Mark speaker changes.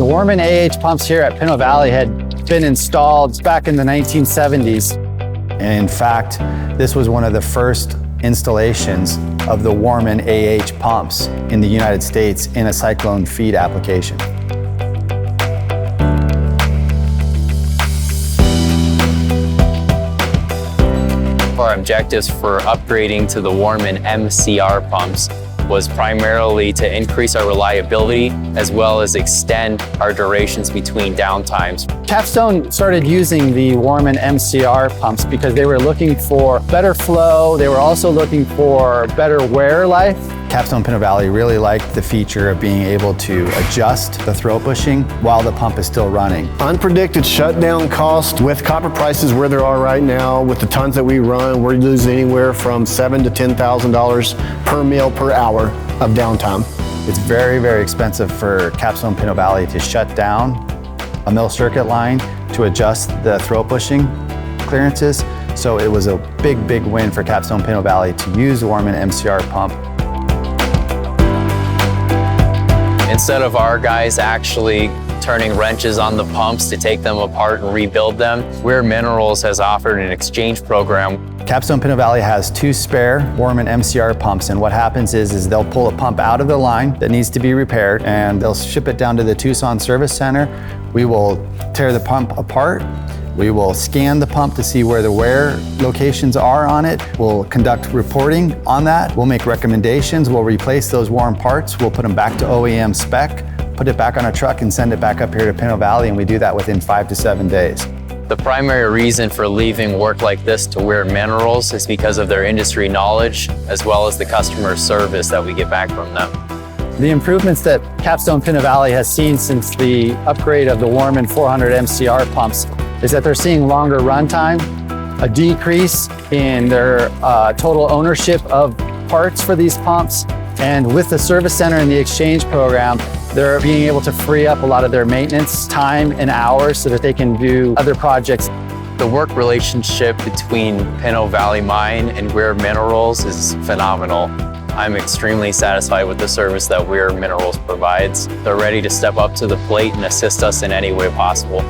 Speaker 1: WARMAN AH pumps here at Pinto Valley had been installed back in the 1970s.
Speaker 2: And in fact, this was one of the first installations of the WARMAN AH pumps in the United States in a cyclone feed application.
Speaker 3: Our objectives for upgrading to the WARMAN MCR pumps was primarily to increase our reliability as well as extend our durations between downtimes.
Speaker 1: Capstone started using the WARMAN MCR pumps because they were looking for better flow. They were also looking for better wear life.
Speaker 2: Capstone Pinto Valley really liked the feature of being able to adjust the throw pushing while the pump is still running.
Speaker 4: Unpredicted shutdown cost with copper prices where they are right now, with the tons that we run, we're losing anywhere from $7,000 to $10,000 per meal per hour of downtime.
Speaker 2: It's very, very expensive for Capstone Pinto Valley to shut down a mill circuit line to adjust the throw pushing clearances. So it was a big, big win for Capstone Pinto Valley to use the WARMAN MCR pump.
Speaker 3: Instead of our guys actually turning wrenches on the pumps to take them apart and rebuild them, Weir Minerals has offered an exchange program.
Speaker 2: Capstone Pinto Valley has 2 spare WARMAN MCR pumps, and what happens is they'll pull a pump out of the line that needs to be repaired, and they'll ship it down to the Tucson Service Center. We will tear the pump apart. We will scan the pump to see where the wear locations are on it. We'll conduct reporting on that. We'll make recommendations. We'll replace those worn parts. We'll put them back to OEM spec, put it back on a truck and send it back up here to Pinto Valley, and we do that within 5 to 7 days.
Speaker 3: The primary reason for leaving work like this to Weir Minerals is because of their industry knowledge as well as the customer service that we get back from them.
Speaker 1: The improvements that Capstone Pinto Valley has seen since the upgrade of the WARMAN 400 MCR pumps is that they're seeing longer runtime, a decrease in their total ownership of parts for these pumps, and with the service center and the exchange program, they're being able to free up a lot of their maintenance time and hours so that they can do other projects.
Speaker 3: The work relationship between Pinto Valley Mine and Weir Minerals is phenomenal. I'm extremely satisfied with the service that Weir Minerals provides. They're ready to step up to the plate and assist us in any way possible.